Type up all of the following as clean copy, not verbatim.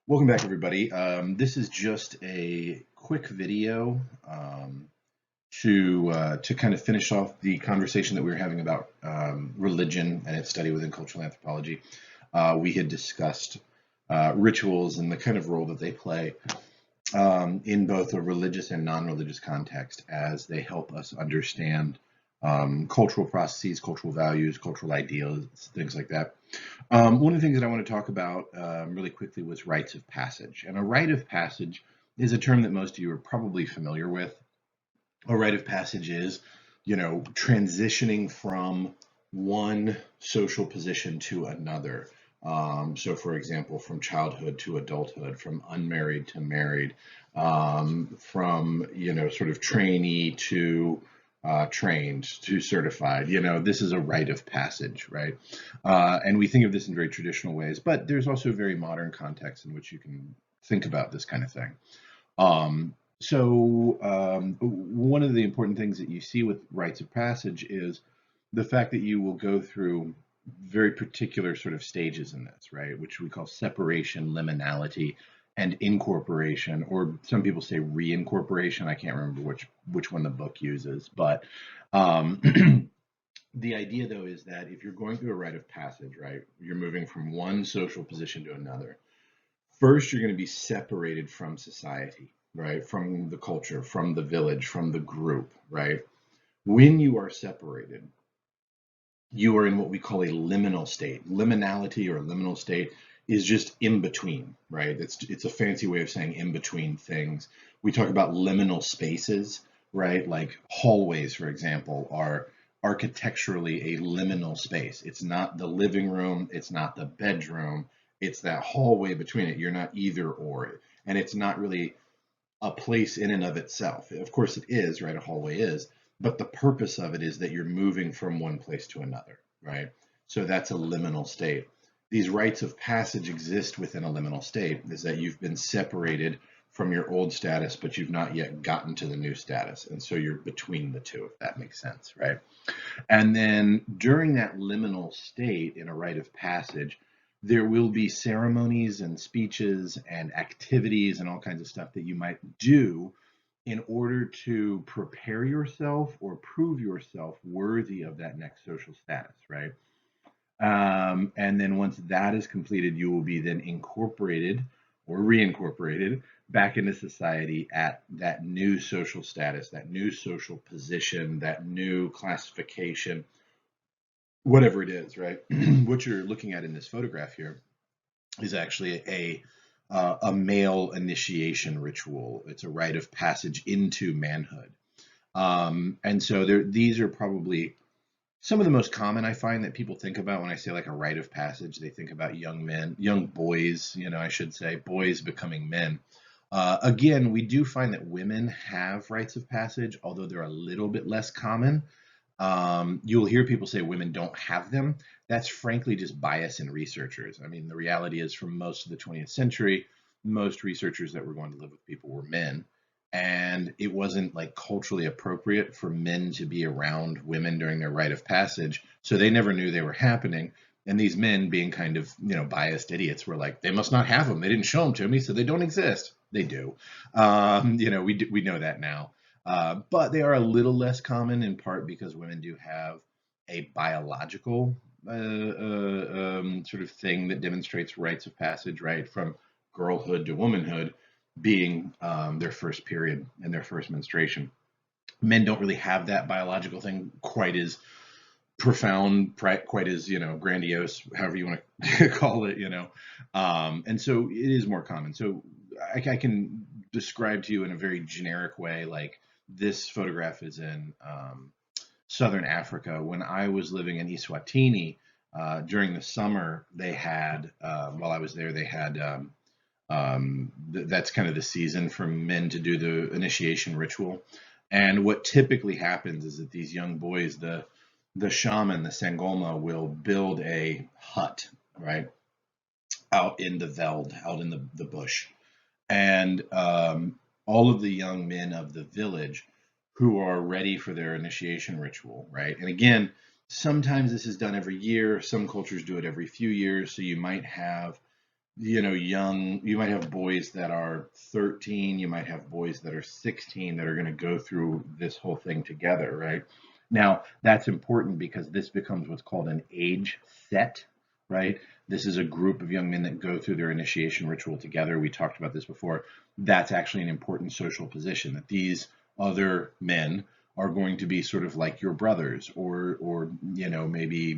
Welcome back, everybody. This is just a quick video to kind of finish off the conversation that we were having about religion and its study within cultural anthropology. We had discussed rituals and the kind of role that they play in both a religious and non-religious context as they help us understand cultural processes, cultural values, cultural ideals, things like that. One of the things that I want to talk about really quickly was rites of passage. And a rite of passage is a term that most of you are probably familiar with. A rite of passage is, transitioning from one social position to another. So, for example, from childhood to adulthood, from unmarried to married, from, sort of trainee to trained to certified. This is a rite of passage, right? And we think of this in very traditional ways, but there's also a very modern context in which you can think about this kind of thing. One of the important things that you see with rites of passage is the fact that you will go through very particular sort of stages in this, right? Which we call separation, liminality, and incorporation, or some people say reincorporation. I can't remember which one the book uses, but the idea though is that if you're going through a rite of passage, right, you're moving from one social position to another. First, you're going to be separated from society, right? From the culture, from the village, from the group, right? When you are separated, you are in what we call a liminal state. Liminality or liminal state is just in between, right? It's a fancy way of saying in between things. We talk about liminal spaces, right? Like hallways, for example, are architecturally a liminal space. It's not the living room, it's not the bedroom, it's that hallway between it. You're not either or, and it's not really a place in and of itself. Of course, it is, right? A hallway is, but the purpose of it is that you're moving from one place to another, right? So that's a liminal state. These rites of passage exist within a liminal state, is that you've been separated from your old status, but you've not yet gotten to the new status. And so you're between the two, if that makes sense, right? And then during that liminal state in a rite of passage, there will be ceremonies and speeches and activities and all kinds of stuff that you might do in order to prepare yourself or prove yourself worthy of that next social status, right? And then once that is completed, you will be then incorporated or reincorporated back into society at that new social status, that new social position, that new classification, whatever it is, right? What you're looking at in this photograph here is actually a male initiation ritual. It's a rite of passage into manhood. And so these are probably some of the most common I find that people think about when I say like a rite of passage. They think about young men, young boys, I should say, boys becoming men. Again, we do find that women have rites of passage, although they're a little bit less common. You'll hear people say women don't have them. That's frankly just bias in researchers. I mean, the reality is, for most of the 20th century, most researchers that were going to live with people were men. And it wasn't like culturally appropriate for men to be around women during their rite of passage. So they never knew they were happening. And these men, being kind of, biased idiots, were like, they must not have them. They didn't show them to me, so they don't exist. They do. We know that now. But they are a little less common, in part because women do have a biological sort of thing that demonstrates rites of passage, right? From girlhood to womanhood being their first period and their first menstruation. Men don't really have that biological thing quite as profound, quite as, grandiose, however you want to call it, and so it is more common. So I can describe to you in a very generic way, like this photograph is in southern Africa. When I was living in Eswatini, during the summer, they had, while I was there, they had, that's kind of the season for men to do the initiation ritual. And what typically happens is that these young boys, the shaman, the Sangoma, will build a hut, right, out in the veld, out in the bush. And all of the young men of the village who are ready for their initiation ritual, right? And again, sometimes this is done every year. Some cultures do it every few years. So you might have young, you might have boys that are 13, you might have boys that are 16 that are going to go through this whole thing together, right? Now, that's important because this becomes what's called an age set, right? This is a group of young men that go through their initiation ritual together. We talked about this before. That's actually an important social position, that these other men are going to be sort of like your brothers, or maybe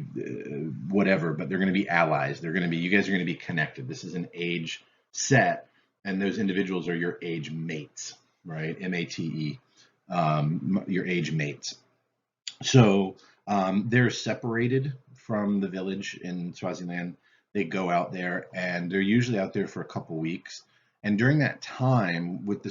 whatever, but they're going to be allies. They're going to be, you guys are going to be connected. This is an age set, and those individuals are your age mates, right? MATE, your age mates. So they're separated from the village in Swaziland. They go out there, and they're usually out there for a couple weeks. And during that time, with the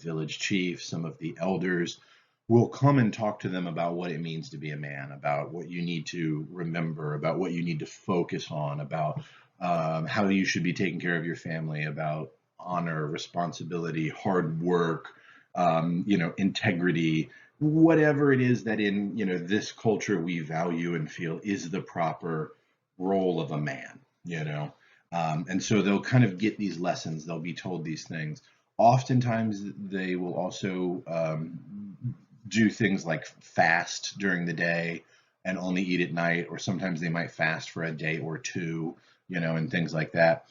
village chief, some of the elders will come and talk to them about what it means to be a man, about what you need to remember, about what you need to focus on, about how you should be taking care of your family, about honor, responsibility, hard work, integrity, whatever it is that in this culture we value and feel is the proper role of a man. And so they'll kind of get these lessons, they'll be told these things. Oftentimes they will also do things like fast during the day and only eat at night, or sometimes they might fast for a day or two, and things like that.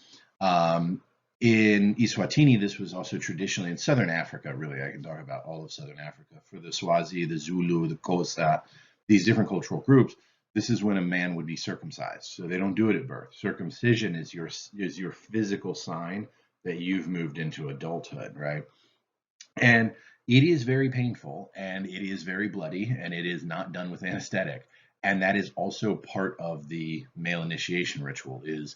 In Eswatini, this was also traditionally in Southern Africa, really, I can talk about all of Southern Africa. For the Swazi, the Zulu, the Xhosa, these different cultural groups, this is when a man would be circumcised. So they don't do it at birth. Circumcision is your physical sign that you've moved into adulthood, right? And it is very painful, and it is very bloody, and it is not done with anesthetic. And that is also part of the male initiation ritual. Is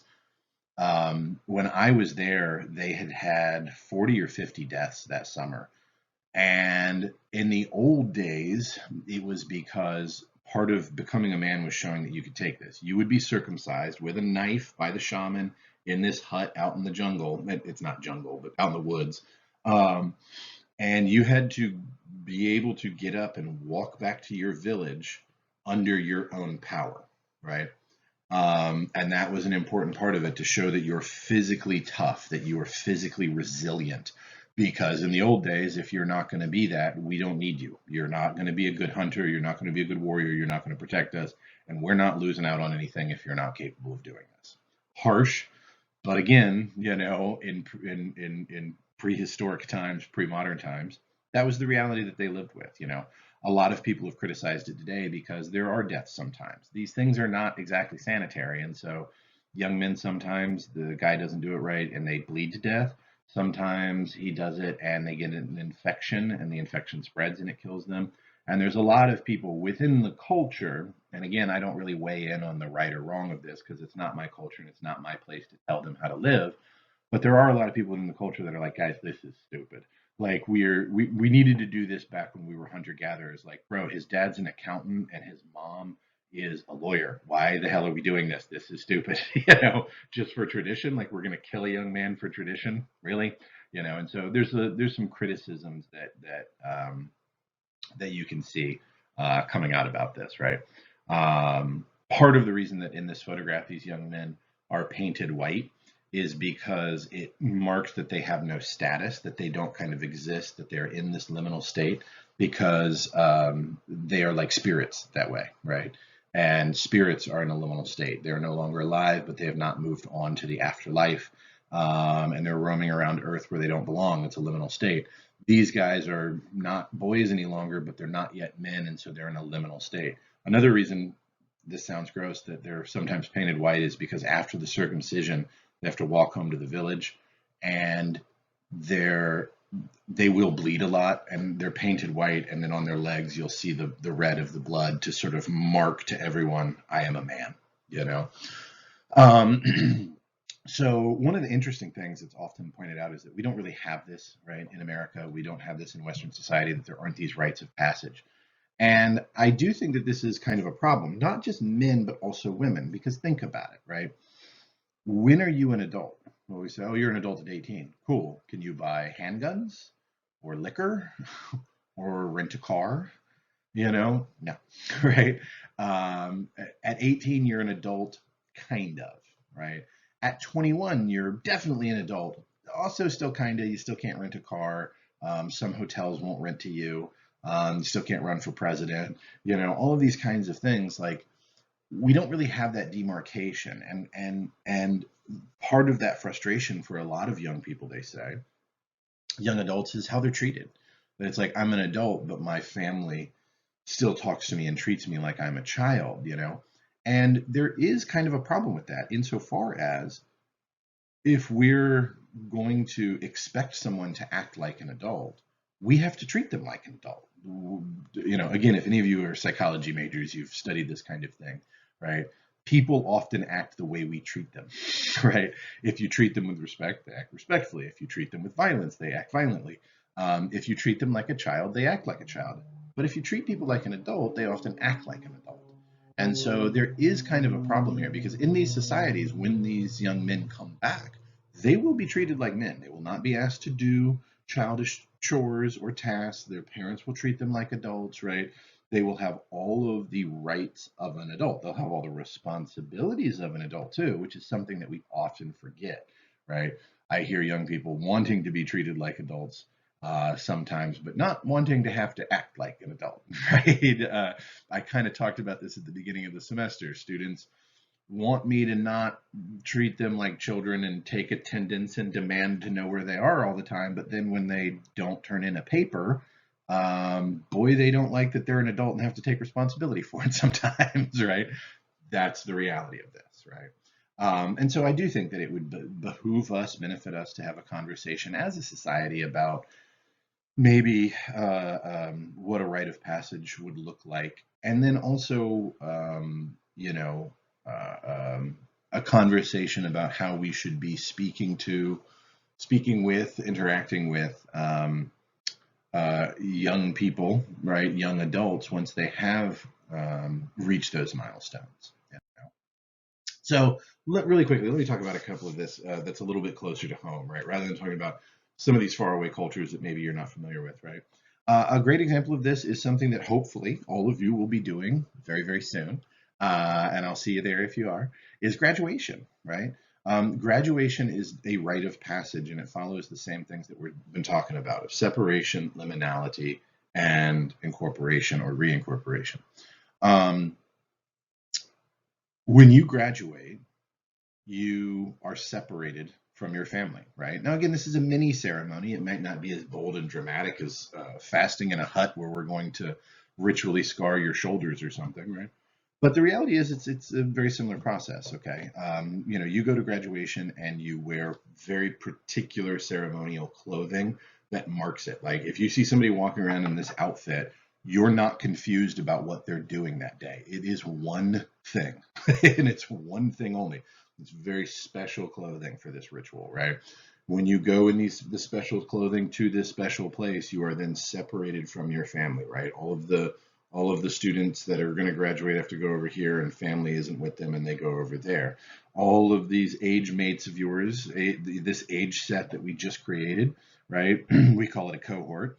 when I was there, they had had 40 or 50 deaths that summer. And in the old days, it was because part of becoming a man was showing that you could take this. You would be circumcised with a knife by the shaman in this hut out in the jungle. It's not jungle, but out in the woods. Um, and you had to be able to get up and walk back to your village under your own power, right? And that was an important part of it, to show that you're physically tough, that you are physically resilient. Because in the old days, if you're not going to be that, we don't need you. You're not going to be a good hunter. You're not going to be a good warrior. You're not going to protect us. And we're not losing out on anything if you're not capable of doing this. Harsh, but again, in prehistoric times, pre-modern times, that was the reality that they lived with. A lot of people have criticized it today because there are deaths sometimes. These things are not exactly sanitary, and so young men, sometimes the guy doesn't do it right and they bleed to death. Sometimes he does it and they get an infection, and the infection spreads and it kills them. And there's a lot of people within the culture, and again, I don't really weigh in on the right or wrong of this because it's not my culture and it's not my place to tell them how to live. But there are a lot of people in the culture that are like, guys, this is stupid. Like we needed to do this back when we were hunter gatherers. Like, bro, his dad's an accountant and his mom is a lawyer. Why the hell are we doing this? This is stupid. Just for tradition. Like, we're gonna kill a young man for tradition, really? And so there's some criticisms that you can see coming out about this, right? Part of the reason that in this photograph these young men are painted white is because it marks that they have no status, that they don't kind of exist, that they're in this liminal state, because they are like spirits that way, right? And spirits are in a liminal state. They're no longer alive, but they have not moved on to the afterlife. And they're roaming around Earth where they don't belong. It's a liminal state. These guys are not boys any longer, but they're not yet men, and so they're in a liminal state. Another reason this sounds gross that they're sometimes painted white is because after the circumcision, they have to walk home to the village, and they will bleed a lot, and they're painted white, and then on their legs you'll see the red of the blood to sort of mark to everyone, I am a man. Um, So one of the interesting things that's often pointed out is that we don't really have this, right? In America, we don't have this in Western society, that there aren't these rites of passage. And I do think that this is kind of a problem, not just men, but also women, because think about it, right? When are you an adult? Well, we say, oh, you're an adult at 18. Cool. Can you buy handguns or liquor or rent a car? No, right? At 18, you're an adult, kind of, right? At 21, you're definitely an adult. Also, still kind of, you still can't rent a car. Some hotels won't rent to you. You still can't run for president. All of these kinds of things. Like, we don't really have that demarcation, and part of that frustration for a lot of young people, they say, young adults, is how they're treated. That it's like, I'm an adult, but my family still talks to me and treats me like I'm a child. And there is kind of a problem with that, insofar as, if we're going to expect someone to act like an adult, we have to treat them like an adult. Again, if any of you are psychology majors, you've studied this kind of thing, right? People often act the way we treat them, right? If you treat them with respect, they act respectfully. If you treat them with violence, they act violently. If you treat them like a child, they act like a child. But if you treat people like an adult, they often act like an adult. And so there is kind of a problem here, because in these societies, when these young men come back, they will be treated like men. They will not be asked to do childish chores or tasks. Their parents will treat them like adults, right? They will have all of the rights of an adult. They'll have all the responsibilities of an adult too, which is something that we often forget, right? I hear young people wanting to be treated like adults sometimes, but not wanting to have to act like an adult, right? I kind of talked about this at the beginning of the semester. Students want me to not treat them like children and take attendance and demand to know where they are all the time. But then when they don't turn in a paper, boy, they don't like that they're an adult and have to take responsibility for it sometimes, right? That's the reality of this, right? And so I do think that it would behoove us, benefit us, to have a conversation as a society about maybe what a rite of passage would look like. And then also, a conversation about how we should be speaking with, interacting with young people, right? Young adults, once they have reached those milestones. So really quickly, let me talk about a couple of this that's a little bit closer to home, right? Rather than talking about some of these faraway cultures that maybe you're not familiar with, right? A great example of this is something that hopefully all of you will be doing very, very soon, and I'll see you there if you are, is graduation, right? Graduation is a rite of passage, and it follows the same things that we've been talking about, of separation, liminality, and incorporation or reincorporation. When you graduate, you are separated from your family, right? Now, again, this is a mini ceremony. It might not be as bold and dramatic as fasting in a hut where we're going to ritually scar your shoulders or something, right? But the reality is, it's a very similar process. Okay, you go to graduation and you wear very particular ceremonial clothing that marks it. Like, if you see somebody walking around in this outfit, you're not confused about what they're doing that day. It is one thing, and it's one thing only. It's very special clothing for this ritual, right? When you go in the special clothing to this special place, you are then separated from your family, right? All of the students that are going to graduate have to go over here, and family isn't with them, and they go over there. All of these age mates of yours, this age set that we just created, right? We call it a cohort,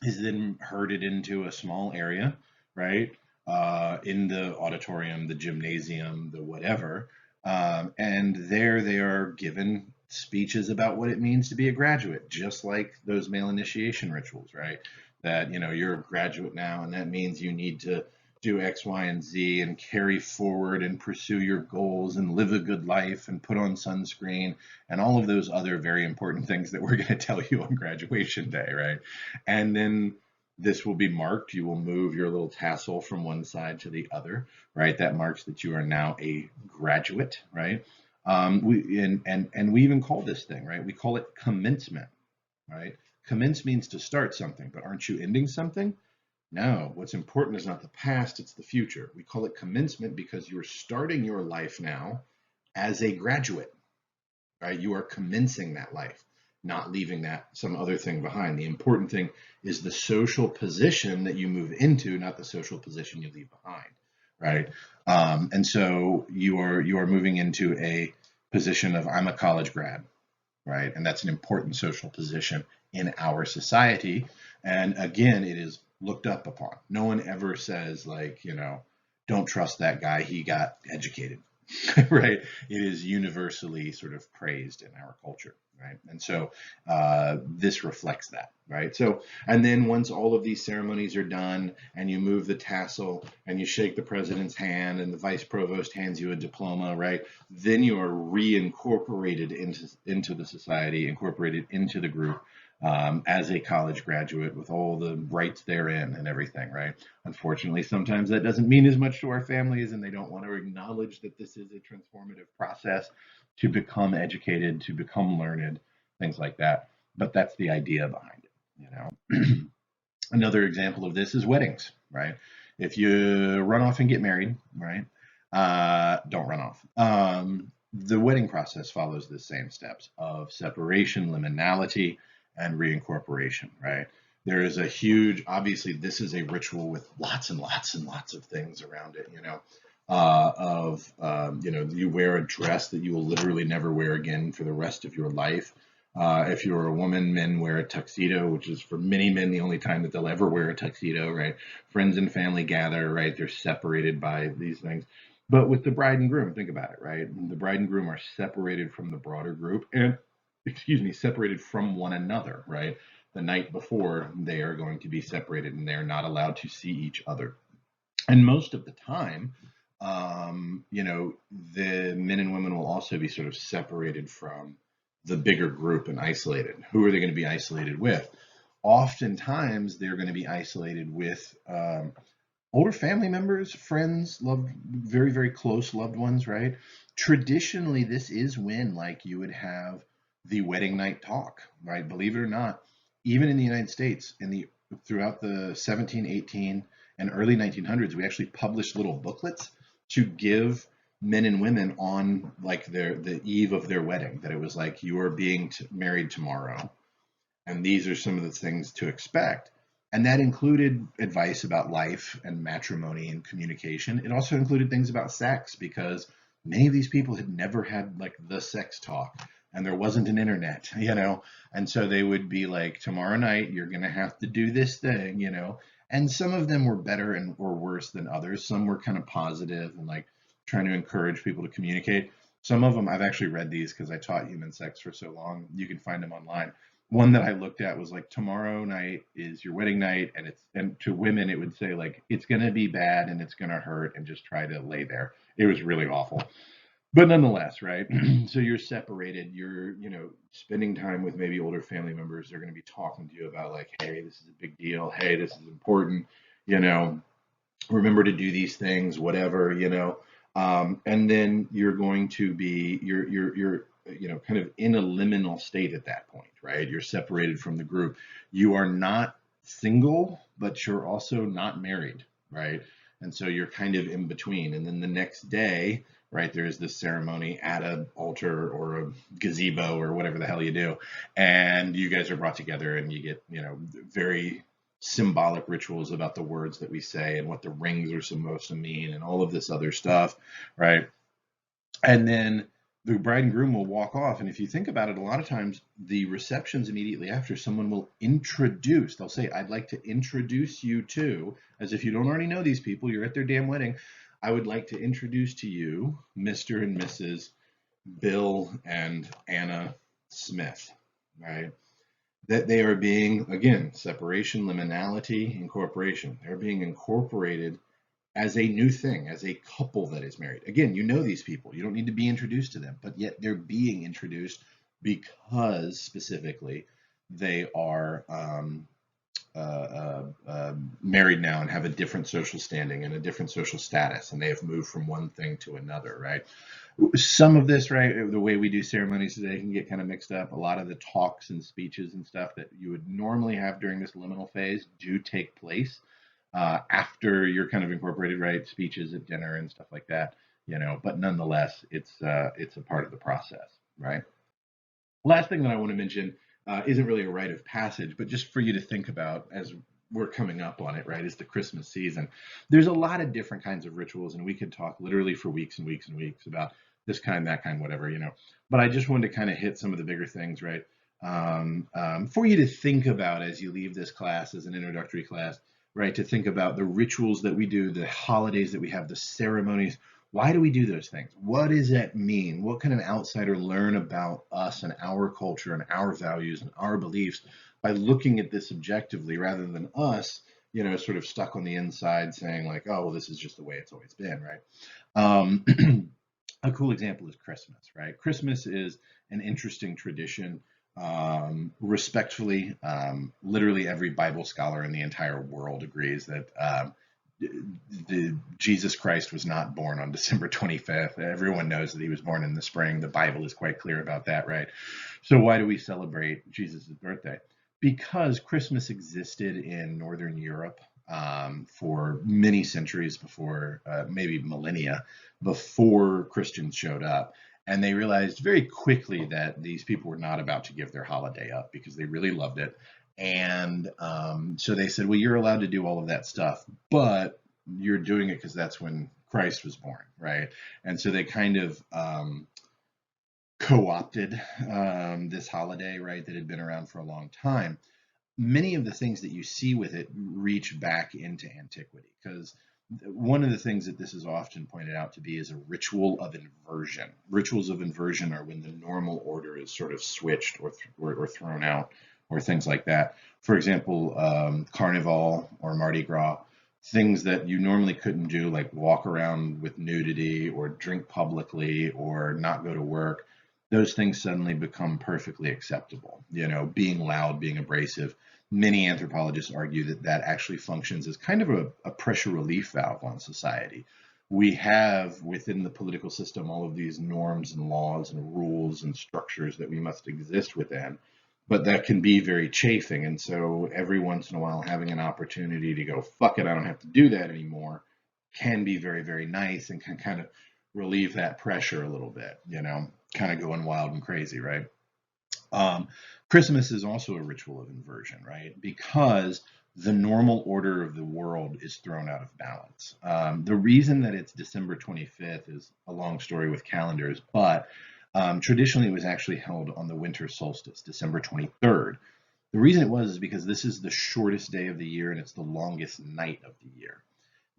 is then herded into a small area, right? In the auditorium, the gymnasium, the whatever. And there they are given speeches about what it means to be a graduate, just like those male initiation rituals, right? That, you're a graduate now, and that means you need to do X, Y, and Z and carry forward and pursue your goals and live a good life and put on sunscreen and all of those other very important things that we're going to tell you on graduation day, right? And then this will be marked. You will move your little tassel from one side to the other, right? That marks that you are now a graduate, right? We even call this thing, right? We call it commencement, right? Commence means to start something, but aren't you ending something? No, what's important is not the past, it's the future. We call it commencement because you're starting your life now as a graduate, right? You are commencing that life, not leaving that some other thing behind. The important thing is the social position that you move into, not the social position you leave behind, right? And so you are moving into a position of, I'm a college grad, right? And that's an important social position in our society. And again, it is looked up upon. No one ever says, like, don't trust that guy, he got educated, right? It is universally sort of praised in our culture, right? And so this reflects that, right? So, and then once all of these ceremonies are done and you move the tassel and you shake the president's hand and the vice provost hands you a diploma, right? Then you are reincorporated into the society, incorporated into the group as a college graduate with all the rights therein and everything, right? Unfortunately, sometimes that doesn't mean as much to our families, and they don't want to acknowledge that this is a transformative process to become educated, to become learned, things like that. But that's the idea behind it, you know. Another example of this is weddings, right? If you run off and get married, right? Don't run off. The wedding process follows the same steps of separation, liminality, and reincorporation, right? There is a huge, obviously, this is a ritual with lots and lots and lots of things around it, you know. You know, you wear a dress that you will literally never wear again for the rest of your life. If you're a woman, men wear a tuxedo, which is for many men the only time that they'll ever wear a tuxedo, right? Friends and family gather, right? They're separated by these things. But with the bride and groom, think about it, right? The bride and groom are separated from the broader group and, excuse me, separated from one another, right? The night before, they are going to be separated and they're not allowed to see each other. And most of the time, you know, the men and women will also be sort of separated from the bigger group and isolated. Who are they going to be isolated with? Oftentimes, they're going to be isolated with older family members, friends, loved, very, very close loved ones, right? Traditionally, this is when, like, you would have the wedding night talk, right? Believe it or not, even in the United States, throughout the 17, 18, and early 1900s, we actually published little booklets to give men and women on like the eve of their wedding, that it was like, you are being married tomorrow, and these are some of the things to expect. And that included advice about life and matrimony and communication. It also included things about sex, because many of these people had never had like the sex talk, and there wasn't an internet, you know. And so they would be like, tomorrow night you're going to have to do this thing, you know. And some of them were better and or worse than others. Some were kind of positive and like trying to encourage people to communicate. Some of them, I've actually read these because I taught human sex for so long. You can find them online. One that I looked at was like, tomorrow night is your wedding night, and to women it would say like, it's gonna be bad and it's gonna hurt, and just try to lay there. It was really awful. But nonetheless, right? So you're separated, you're, you know, spending time with maybe older family members. They're gonna be talking to you about like, hey, this is a big deal, hey, this is important, you know, remember to do these things, whatever, you know. And then you're going to be you're you know, kind of in a liminal state at that point, right? You're separated from the group. You are not single, but you're also not married, right? And so you're kind of in between. And then the next day, right, there's this ceremony at an altar or a gazebo or whatever the hell you do, and you guys are brought together and you get, you know, very symbolic rituals about the words that we say and what the rings are supposed to mean and all of this other stuff, right? And then the bride and groom will walk off. And if you think about it, a lot of times the receptions immediately after, someone will introduce, they'll say, I'd like to introduce you to, as if you don't already know these people, you're at their damn wedding. I would like to introduce to you Mr. and Mrs. Bill and Anna Smith, right? That they are being, again, separation, liminality, incorporation. They're being incorporated as a new thing, as a couple that is married. Again, you know these people. You don't need to be introduced to them, but yet they're being introduced because specifically they are married now and have a different social standing and a different social status, and they have moved from one thing to another, right? Some of this, right, the way we do ceremonies today can get kind of mixed up. A lot of the talks and speeches and stuff that you would normally have during this liminal phase do take place after you're kind of incorporated, right? Speeches at dinner and stuff like that, you know. But nonetheless, it's a part of the process, right? Last thing that I want to mention isn't really a rite of passage, but just for you to think about as we're coming up on it, right, is the Christmas season. There's a lot of different kinds of rituals, and we could talk literally for weeks and weeks and weeks about this kind, that kind, whatever, you know. But I just wanted to kind of hit some of the bigger things, right, for you to think about as you leave this class as an introductory class, right, to think about the rituals that we do, the holidays that we have, the ceremonies. Why do we do those things? What does that mean? What can an outsider learn about us and our culture and our values and our beliefs by looking at this objectively rather than us, sort of stuck on the inside saying like, oh, well, this is just the way it's always been, right? Um, a cool example is Christmas, right? Christmas is an interesting tradition. Respectfully, literally every Bible scholar in the entire world agrees that the Jesus Christ was not born on December 25th. Everyone knows that he was born in the spring. The Bible is quite clear about that, right? So why do we celebrate Jesus' birthday? Because Christmas existed in Northern Europe for many centuries before, maybe millennia, before Christians showed up. And they realized very quickly that these people were not about to give their holiday up because they really loved it. And so they said, well, you're allowed to do all of that stuff, but you're doing it because that's when Christ was born, right? And so they kind of co-opted this holiday, right, that had been around for a long time. Many of the things that you see with it reach back into antiquity because one of the things that this is often pointed out to be is a ritual of inversion. Rituals of inversion are when the normal order is sort of switched or thrown out or things like that. For example, Carnival or Mardi Gras, things that you normally couldn't do, like walk around with nudity or drink publicly or not go to work, those things suddenly become perfectly acceptable. Being loud, being abrasive. Many anthropologists argue that that actually functions as kind of a pressure relief valve on society. We have within the political system all of these norms and laws and rules and structures that we must exist within, but that can be very chafing. And so every once in a while, having an opportunity to go, fuck it, I don't have to do that anymore, can be very, very nice and can kind of relieve that pressure a little bit, kind of going wild and crazy, right? Christmas is also a ritual of inversion, right? Because the normal order of the world is thrown out of balance. The reason that it's December 25th is a long story with calendars, but traditionally it was actually held on the winter solstice, December 23rd. The reason it was is because this is the shortest day of the year and it's the longest night of the year.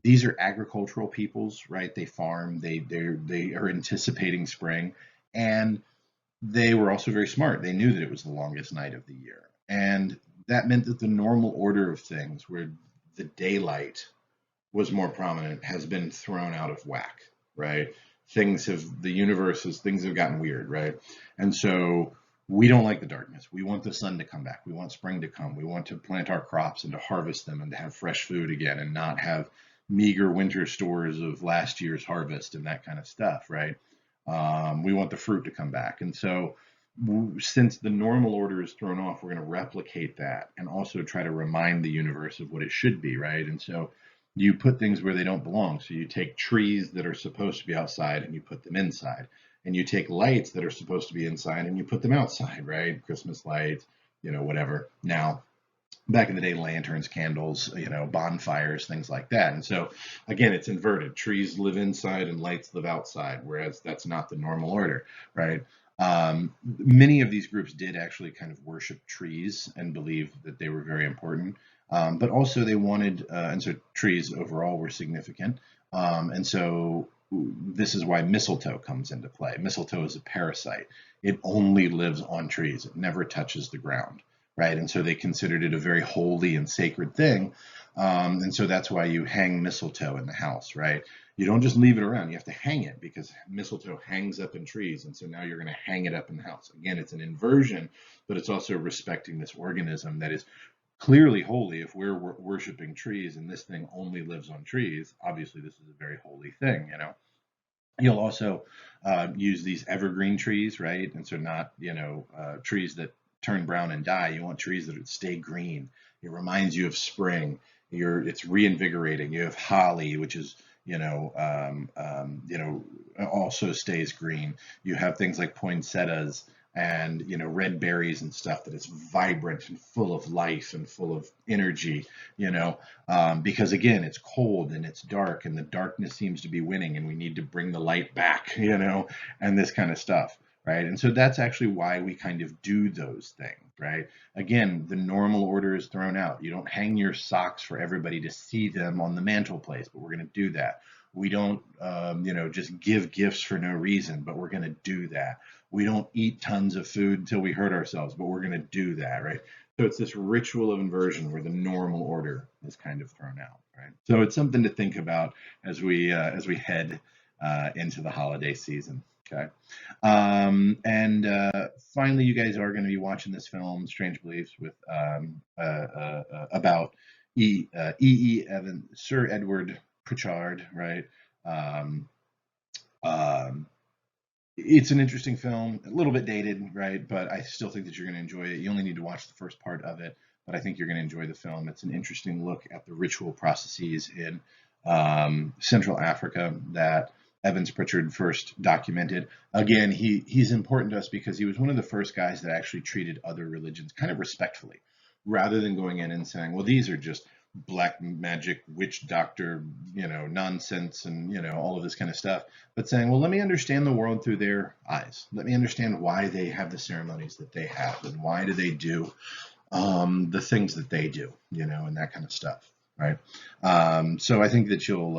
These are agricultural peoples, right? They farm, they are anticipating spring, and they were also very smart. They knew that it was the longest night of the year. And that meant that the normal order of things, where the daylight was more prominent, has been thrown out of whack, right? Things have gotten weird, right? And so we don't like the darkness. We want the sun to come back. We want spring to come. We want to plant our crops and to harvest them and to have fresh food again and not have meager winter stores of last year's harvest and that kind of stuff, right? We want the fruit to come back. And so, since the normal order is thrown off, we're going to replicate that and also try to remind the universe of what it should be, right? And so, you put things where they don't belong. So, you take trees that are supposed to be outside and you put them inside. And you take lights that are supposed to be inside and you put them outside, right? Christmas lights, whatever. Now, back in the day, lanterns, candles, bonfires, things like that. And so again, it's inverted. Trees live inside and lights live outside, whereas that's not the normal order, right? Many of these groups did actually kind of worship trees and believe that they were very important. But also they wanted, and so trees overall were significant. And so this is why mistletoe comes into play. Mistletoe is a parasite. It only lives on trees. It never touches the ground, right? And so they considered it a very holy and sacred thing. And so that's why you hang mistletoe in the house, right? You don't just leave it around. You have to hang it because mistletoe hangs up in trees. And so now you're going to hang it up in the house. Again, it's an inversion, but it's also respecting this organism that is clearly holy. If we're worshiping trees and this thing only lives on trees, obviously this is a very holy thing, You'll also use these evergreen trees, right? And so not, trees that turn brown and die. You want trees that stay green. It reminds you of spring. It's reinvigorating. You have holly, which is, also stays green. You have things like poinsettias and red berries and stuff that is vibrant and full of life and full of energy, because again it's cold and it's dark and the darkness seems to be winning and we need to bring the light back, and this kind of stuff, right? And so that's actually why we kind of do those things, right? Again, the normal order is thrown out. You don't hang your socks for everybody to see them on the mantelpiece, but we're going to do that. We don't, just give gifts for no reason, but we're going to do that. We don't eat tons of food until we hurt ourselves, but we're going to do that, right? So it's this ritual of inversion where the normal order is kind of thrown out, right? So it's something to think about as we head into the holiday season. Okay. And finally, you guys are going to be watching this film, Strange Beliefs, with about Sir Edward Pritchard, right? Um, um, it's an interesting film, a little bit dated, right? But I still think that you're going to enjoy it. You only need to watch the first part of it, but I think you're going to enjoy the film. It's an interesting look at the ritual processes in Central Africa that Evans Pritchard first documented. Again, he's important to us because he was one of the first guys that actually treated other religions kind of respectfully, rather than going in and saying, well, these are just black magic, witch doctor, nonsense, and all of this kind of stuff, but saying, well, let me understand the world through their eyes. Let me understand why they have the ceremonies that they have, and why do they do the things that they do, and that kind of stuff, right? So I think that you'll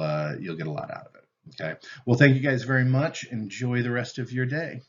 get a lot out of it. Okay. Well, thank you guys very much. Enjoy the rest of your day.